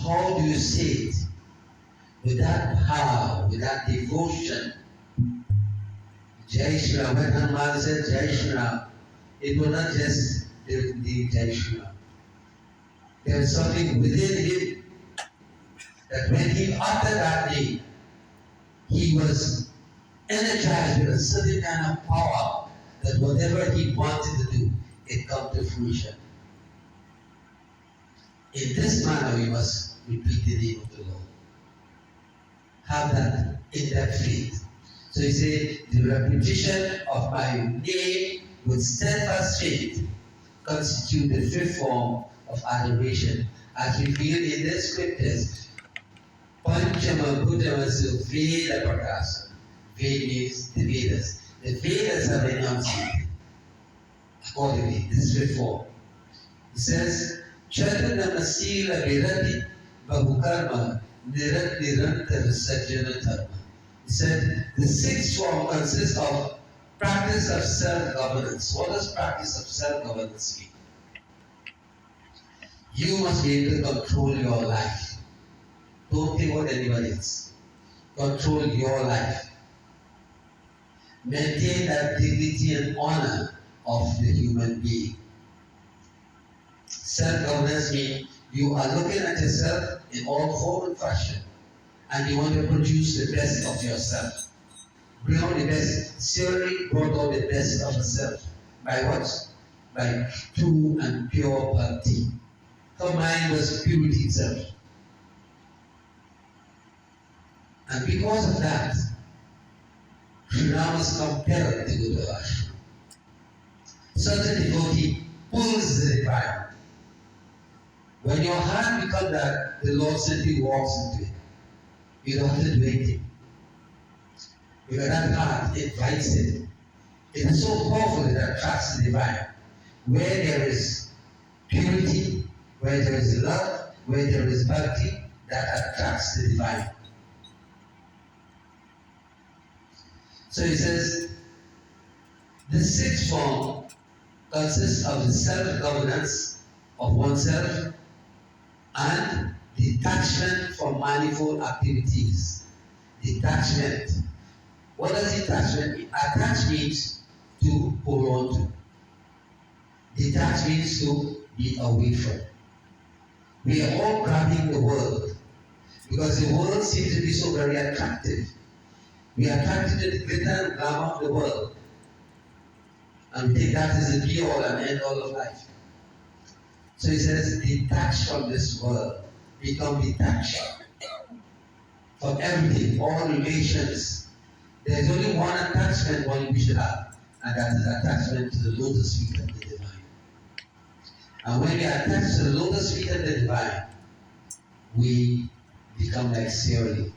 how do you say it? With that power, with that devotion. Jai Shri Ram. When Hanuman said Jai Shri Ram, it was not just the Jai Shri Ram. There was something within him that when he uttered that name, he was energized with a certain kind of power that whatever he wanted to do, it come to fruition. In this manner, we must repeat the name of the Lord. Have that in that faith. So he said, the repetition of my name with steadfast faith constitute the fifth form of adoration, as revealed in the scriptures. Panchama Buddhamasu Veda Prakasa. Veda means the Vedas. The Vedas are enunciated accordingly. This is fifth form. It says, Chaturnamasila Virati Bahukarma Nirantar Sajjana Dharma. He said, the sixth form consists of practice of self-governance. What does practice of self-governance mean? You must be able to control your life. Don't think what anybody else. Control your life. Maintain that dignity and honor of the human being. Self-governance means you are looking at yourself in all form and fashion, and you want to produce the best of yourself. Bring out the best. Surely brought out the best of herself. By what? By true and pure bhakti. Her mind was purity itself. And because of that, Sri Ram was compelled to go to ashram. Such a devotee pulls the divine. When your heart becomes that, the Lord simply walks into it. You don't have to do anything. Because that heart invites it. It is so powerful that it attracts the divine. Where there is purity, where there is love, where there is bhakti, that attracts the divine. So he says, the sixth form consists of the self-governance of oneself and detachment from manifold activities. Detachment. What does detachment mean? Attach means to hold on to. Detach means to be away from. We are all grabbing the world because the world seems to be so very attractive. We are attracted to the glitter and glamour of the world. And we think that is the be all and end all of life. So he says, detach from this world. Become detached from everything, all relations. There's only one attachment one we should have, and that is attachment to the lotus feet of the divine. And when we are attached to the lotus feet of the divine, we become like Siri.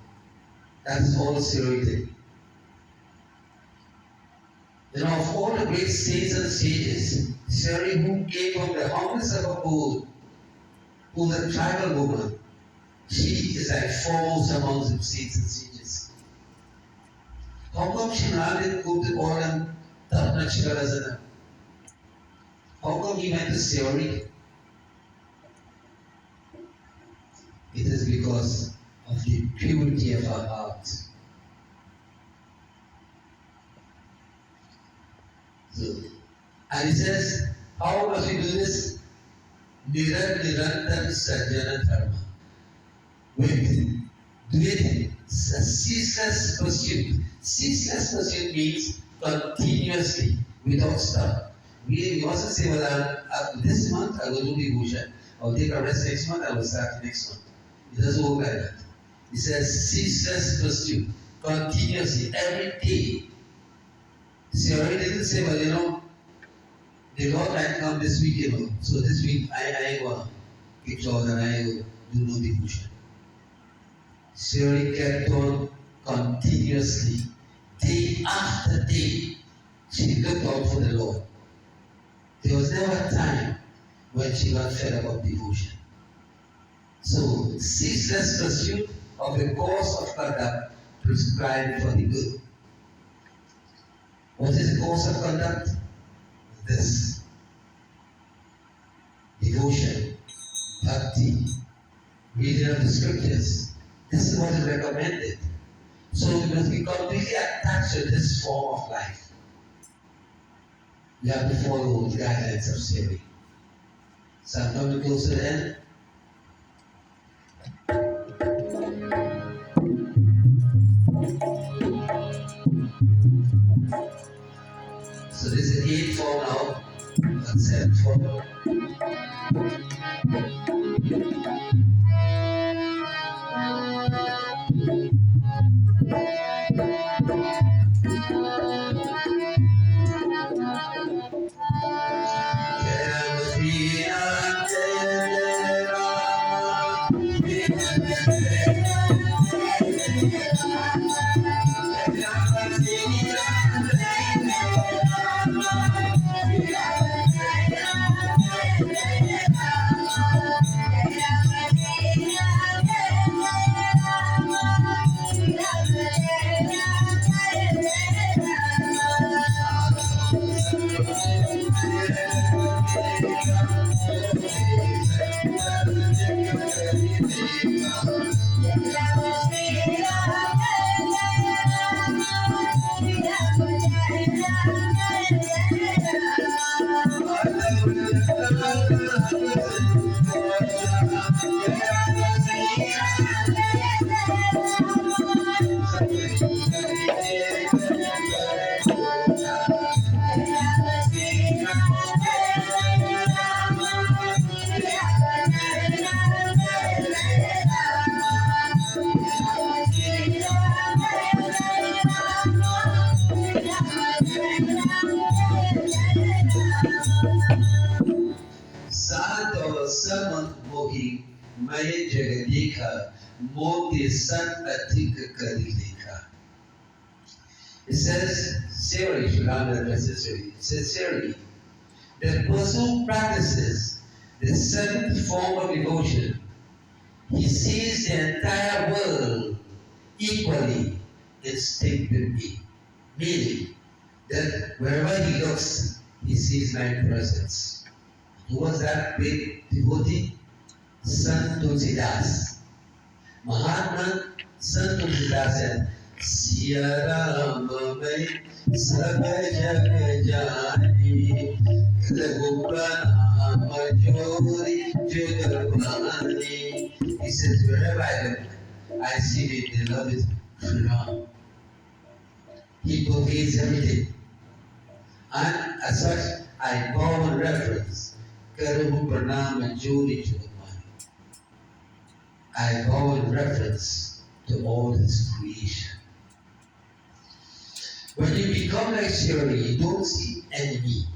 That's all Siri did. You know, of all the great saints and sages, Siri, who came from the humblest of abode, who was a tribal woman, she is like foremost among the saints and sages. How come she didn't go to all them top-notch fellas in them? How come he went to Siri? It is because of the purity of her heart. So, and he says, how must we do this? Nirantar Sajjana Dharma. With do it a ceaseless pursuit. Ceaseless pursuit means continuously, without stop. We mustn't say, well, this month I will do devotion. I'll take a rest next month, I will start next month. It doesn't work like that. It says ceaseless pursuit, continuously, every day. See, I already didn't say, well, you know, the Lord might come this week, you know. So this week I will keep short and I will do no devotion. She kept on continuously, day after day. She looked out for the Lord. There was never a time when she got fed up of devotion. So, ceaseless pursuit of the course of conduct prescribed for the good. What is the course of conduct? This. Devotion, bhakti, reading of the scriptures. This is what is recommended. So we must be completely attached to this form of life. You have to follow the guidelines of Siri. So I'm coming close to the end. So this is the 8th form now, and 7th form. It says, Siri, it says, Siri, the person who practices the seventh form of devotion, he sees the entire world equally, instinctively, meaning that wherever he looks, he sees my presence. Who was that great devotee? Sant Tulsidas. Mahatma Sant Tulsidas said, Siya Rama mai sab jag jani, Raghupana majori jugabani. He says, wherever I look, I see the beloved Sri Ram. He pervades everything. And as such, I bow in reverence. Raghupana majori jugabani. I bow in reverence to all his creation. When you become like Shirley, you don't see enemy.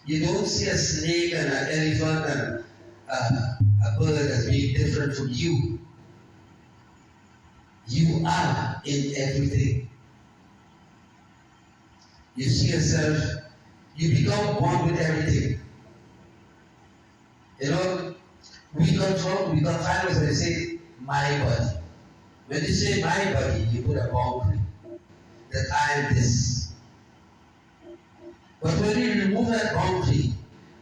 You don't see a snake and an elephant and a bird as being different from you. You are in everything. You see yourself, you become one with everything. You know, we got finals and they say, my body. When you say my body, you put a boundary that I am this. But when you remove that boundary,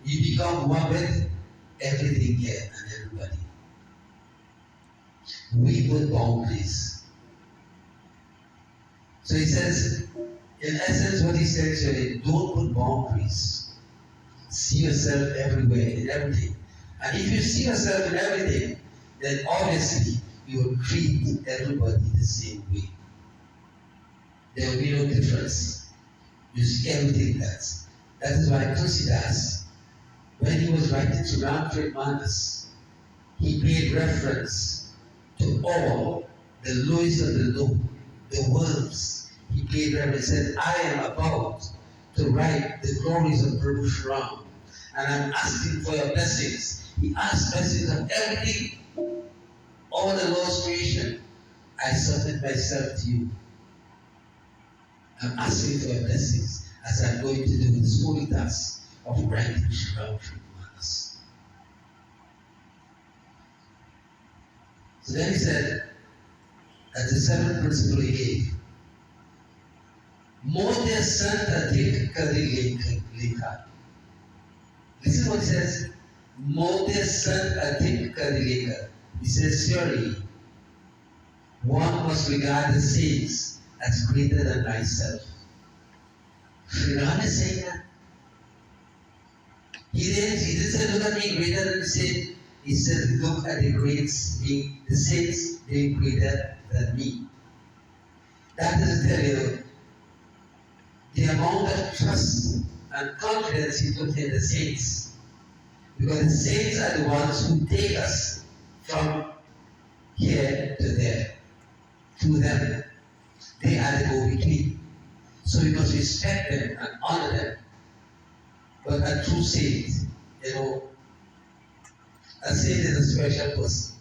you become one with everything here and everybody. We put boundaries. So he says, in essence, what he says here, don't put boundaries. See yourself everywhere, in everything. And if you see yourself in everything, then obviously you will treat everybody the same way. There will be no difference. You see everything that is why Tulsidas, when he was writing to Ramcharitmanas, he made reference to all the lowest of the low, the worms. He made reference and said, I am about to write the glories of Prabhu Shri Ram, and I'm asking for your blessings. He asked blessings of everything, all the Lord's creation. I submit myself to you. I'm asking for your blessings as I'm going to do this holy task of writing Shri Ramcharitmanas. So then he said, that the seventh principle he gave, Modya Santa Dik Kari Lekha. Listen what he says. मोते संत अधिक कर लेकर. He says, surely one must regard the saints as greater than thyself. Sri Ram is saying that. He didn't say, look at me greater than the saint. He said, look at the greats, the saints being greater than me. That is to tell you the amount of trust and confidence he put in the saints. Because the saints are the ones who take us from here to there, to them. They are the go-between. So we must respect them and honor them. But a true saint, a saint is a special person.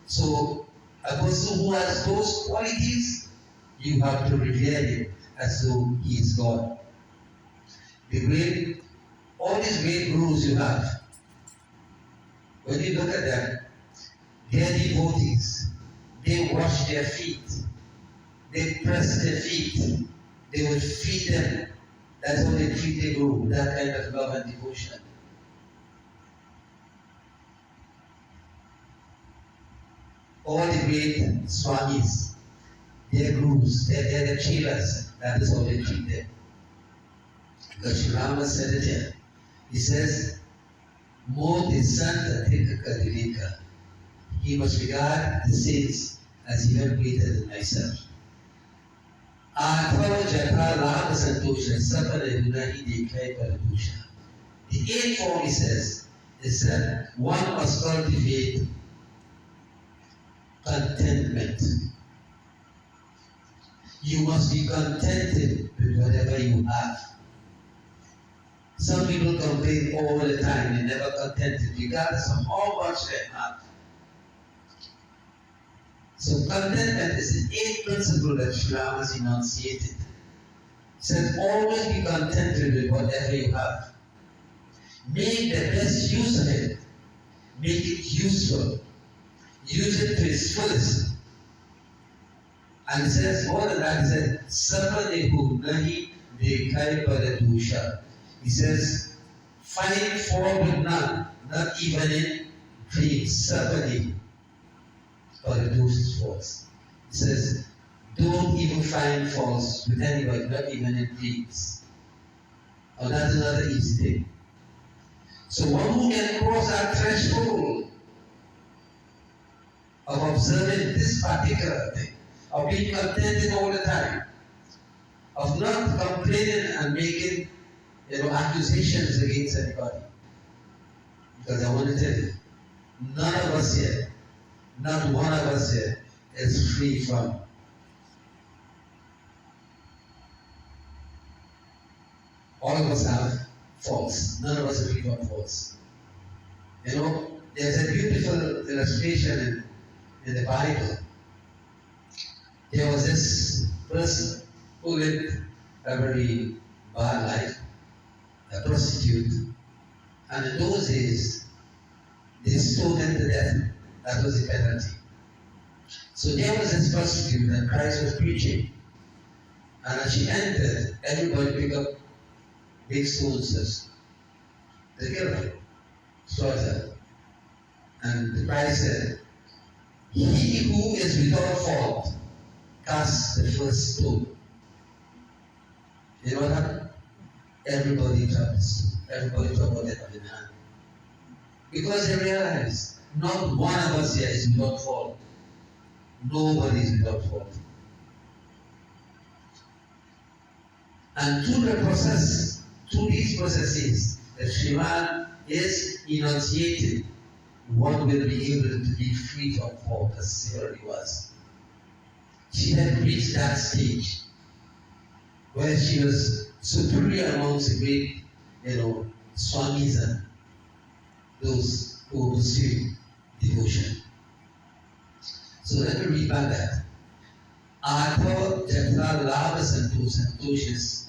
So a person who has those qualities, you have to revere him as though he is God. All these great gurus you have, when you look at them, they are devotees. They wash their feet. They press their feet. They will feed them. That's how they treat the guru, that kind of love and devotion. All the great swamis, their gurus, their chelas, that is how they treat them. Because Sri Rama said it here. He says, Mo de Santa Tirka. He must regard the saints as even greater than myself. The eighth form, he says, is that one must cultivate contentment. You must be contented with whatever you have. Some people complain all the time, they're never contented, regardless of how much they have. So contentment is the eighth principle that Sri Rama has enunciated. He said, always be contented with whatever you have. Make the best use of it. Make it useful. Use it to its fullest. And he says, more than that, he said, Sapadehu nahi dekhai paradusha. He says, find fault with none, not even in dreams. Sapadehu. Paradusha's faults. He says, don't even find faults with anybody, not even in dreams. Oh, that's another easy thing. So one who can cross that threshold of observing this particular thing, of being contented all the time, of not complaining and making accusations against anybody. Because I want to tell you, none of us here, not one of us here, is free from all of us have faults. None of us are free from faults. There's a beautiful illustration in the Bible. There was this person who lived a very bad life, a prostitute, and in those days, they stoned him to death. That was the penalty. So there was this prostitute that Christ was preaching, and as she entered, everybody picked up big stones to kill her, slaughter her. And Christ said, he who is without fault cast the first stone. You know what happened? Everybody dropped the stone. Everybody dropped what they had in hand. Because they realized not one of us here is without fault. Nobody is without fault. And through these processes, the Sriman is enunciated, one will be able to be free from fault, as Sarah was. She had reached that stage where she was superior amongst the great, swamis and those who pursue devotion. So let me read back that. Atho Jaglal Santosha's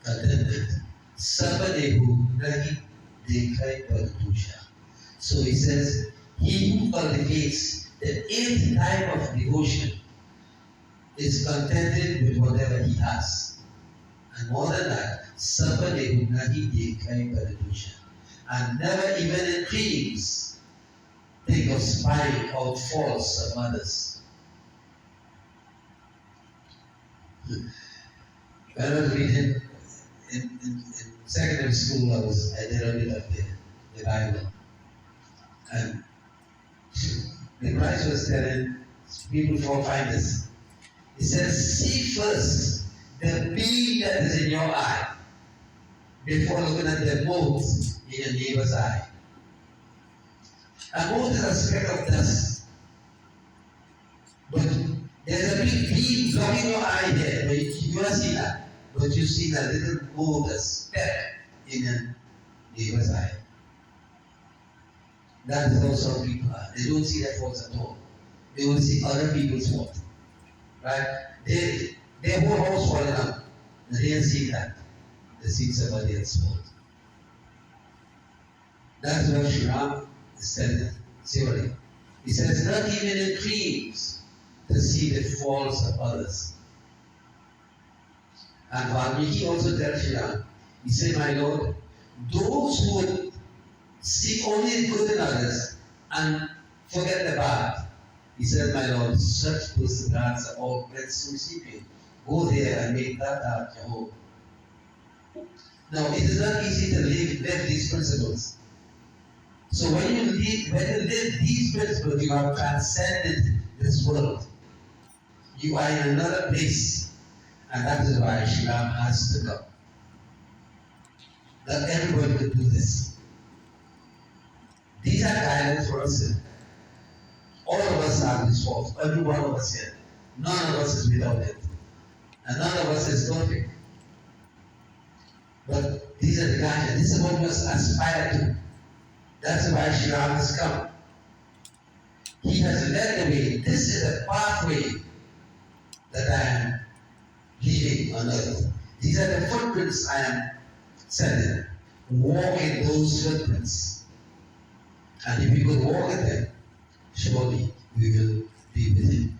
contentment. Sabadehu nahi dekhai paradusha. So he says, he who cultivates the eighth type of devotion is contented with whatever he has. And more than that, Sabadehu nahi dekhai paradusha. and never even in dreams think of spying out faults of others. When I was reading in secondary school, I did a bit of the Bible. And the Christ was telling people for finders. He says, see first the beam that is in your eye before looking at the mote in your neighbor's eye. A mote is a speck of dust. But there's a big beam blocking your eye there. But you don't see that. But you see that little mote, a speck in your neighbor's eye. That is how some people are. They don't see their faults at all. They will see other people's fault. Right? Their whole house falling up. And they don't see that. They see somebody else's fault. That's what Sri Ram is telling Sivali. He says, not even in dreams to see the faults of others. And Valmiki also tells Sri Ram, he said, my Lord, those who would see only the good in others and forget the bad. He said, my Lord, such perseverance are all blessed to sleeping. Go there and make that heart your home. Now, it is not easy to live these principles. So when you live these principles, you have transcended this world. You are in another place. And that is why Sri Ram has to come. That everybody could do this. These are guidelines for us. All of us have this fault. Every one of us here. None of us is without it. And none of us is perfect. But these are the guidelines. This is what we must aspire to. That's why Sri Ram has come. He has led the way. This is a pathway that I am leading on earth. These are the footprints I am setting. Walk in those footprints. And if we could walk in them, surely we will be with him.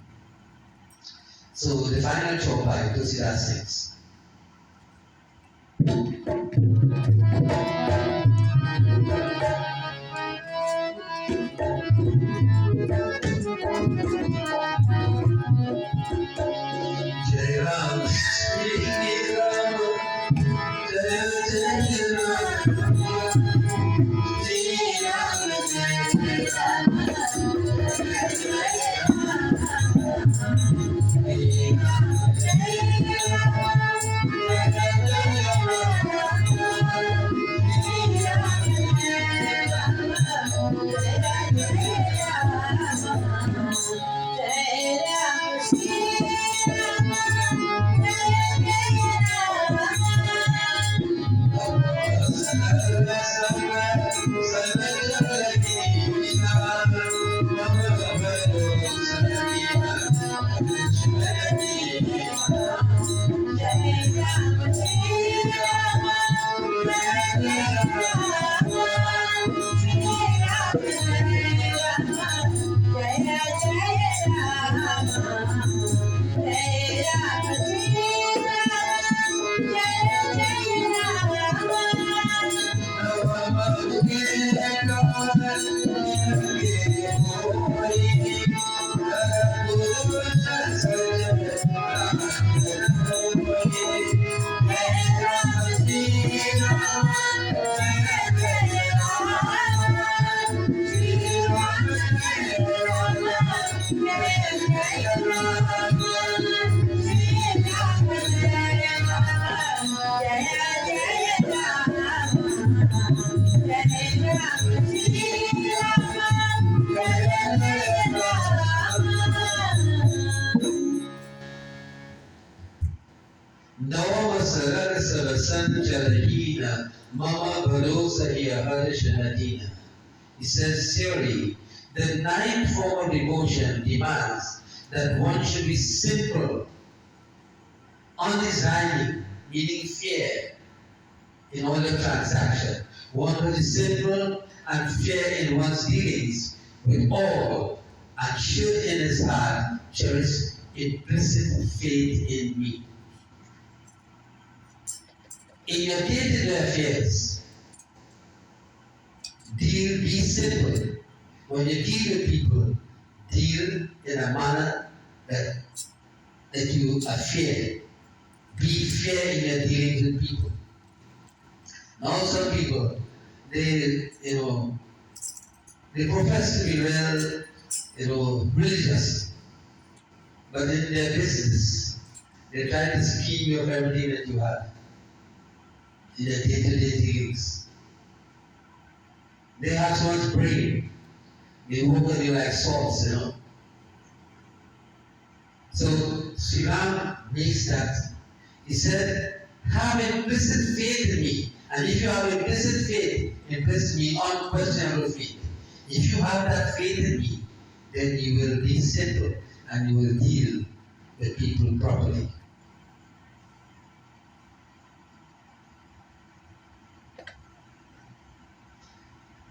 So the final chaupai, Tusidas sings. Jai Ram, Shri Ram, Jai Jai Ram, Shri Ram, Jai He says, surely, the ninth form of devotion demands that one should be simple, undesigning, meaning fear, in all the transaction. One who is simple and fair in one's dealings with all, and should in his heart cherish implicit faith in me. In your day-to-day affairs, Be simple. When you deal with people, deal in a manner that you are fair. Be fair in your dealing with people. Now some people, they profess to be religious, but in their business, they try to scheme you of everything that you have in their day-to-day dealings. They have so much brain. They work on you like swords, So Sri Ram makes that. He said, have implicit faith in me. And if you have implicit faith, implicit me unquestionable faith. If you have that faith in me, then you will be simple and you will deal with people properly.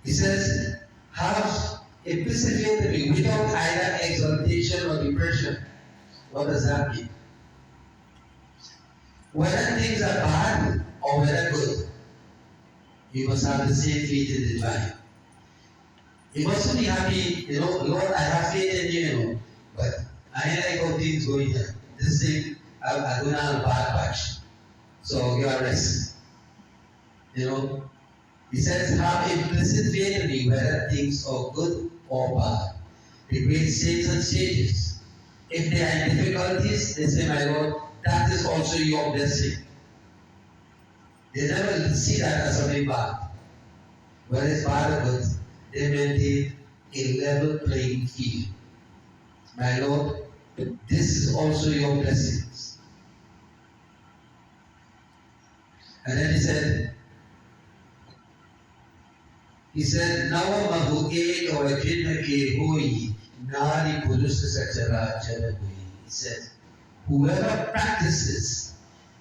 He says, have implicit faith in me without either exaltation or depression. What does that mean? Whether things are bad or whether good, you must have the same faith in the divine. You mustn't be happy, Lord, I have faith in you, but I ain't like how things going here. This thing, I'm going on a bad patch. So you are rest. He says, have implicit faith in me, whether things are good or bad. The great saints and sages, if they are in difficulties, they say, my Lord, that is also your blessing. They never see that as something bad. Whether it's bad or good, they maintain a level playing field. My Lord, this is also your blessings. And then he said, Nawa mahuge kawajina ke hui, nari purusa sachara chara hui. He said, whoever practices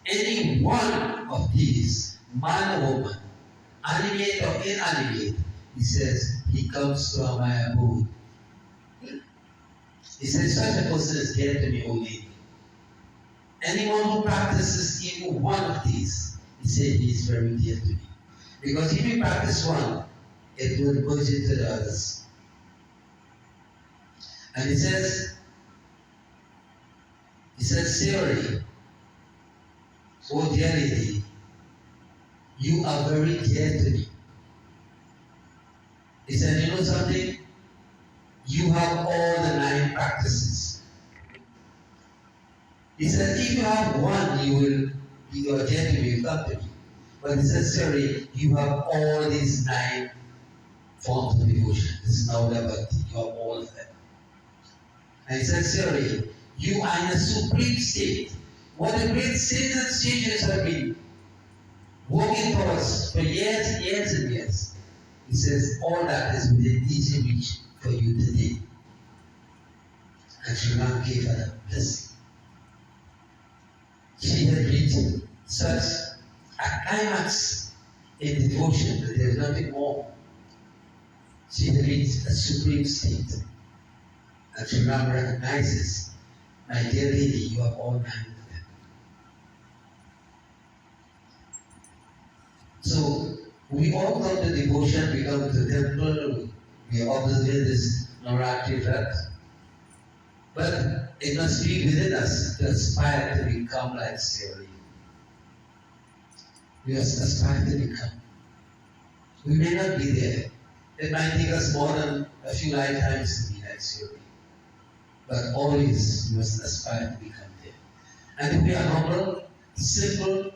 any one of these, man or woman, animate or inanimate, he says, he comes to my abode. He says, such a person is dear to me, O lady. Anyone who practices even one of these, he said, he is very dear to me. Because if you practice one, it will merge into the others. And he says, Siri, oh dear lady, you are very dear to me. He said, you know something? You have all the 9 practices. He said, if you have one, you are dear to me, you come to me. But he said, Siri, you have all these 9 forms of devotion. This is Kand-NawdaBhakti. You have all of them. And he said, Siri, you are in a supreme state. What the great saints and sages have been working for us for years and years and years. He says, all that is within easy reach for you today. And Sri Ram gave her that blessing. She had reached such a climax in devotion that there is nothing more. She had reached a supreme state. And Sri Ram recognizes, my dear lady, you have all 9 of them. So, we all come to devotion, we come to the temple, we are observing this Navratri Vrat. But it must be within us to aspire to become like Siri. We must aspire to become. We may not be there. It might take us more than a few lifetimes to be like Siri. But always we must aspire to become there. And if we are humble, simple,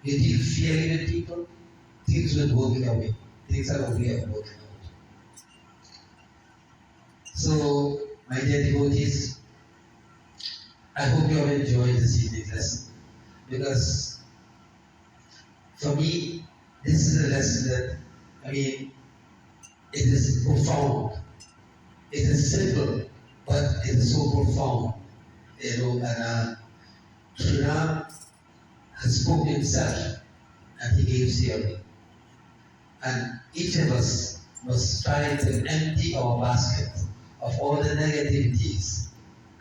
we deal fairly with people, things will work our way. Things are going to work out. So, my dear devotees, I hope you have enjoyed this evening's lesson. Because for me, this is a lesson that, it is profound. It is simple, but it is so profound. And Sri Ram has spoken himself, and he gave theory. And each of us must try to empty our basket of all the negativities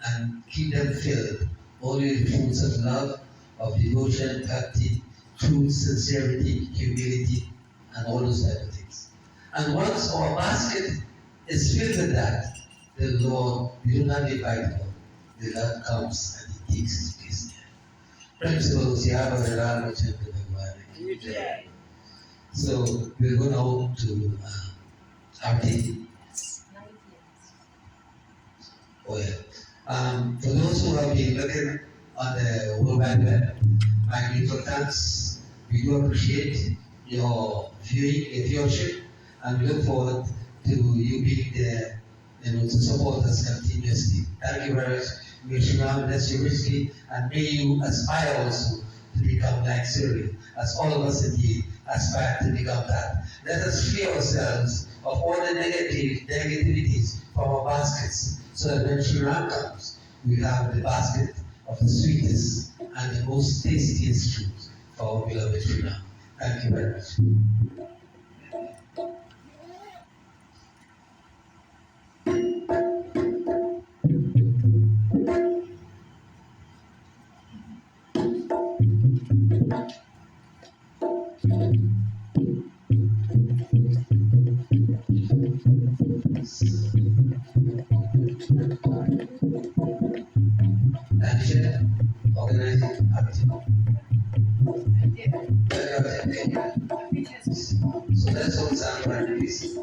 and keep them filled only with the fruits of love, of devotion, bhakti, truth, sincerity, humility, and all those type of things. And once our basket is filled with that, the Lord will not divide it. The Lord comes and He takes His place there. Principles, so we're going out to our tea. Oh yeah. For those who have been looking on the World Wide Web, my grateful thanks. We do appreciate your viewership, and we look forward to you being there, to support us continuously. Thank you very much. May Shri bless you richly, and may you aspire also to become like Cyril, as all of us indeed aspire to become that. Let us free ourselves of all the negativities from our baskets, so that when Shri comes, we have the basket of the sweetest and the most tastiest fruit for our beloved Shri Ram. Thank you very much. Organizing so that's all sound right, please.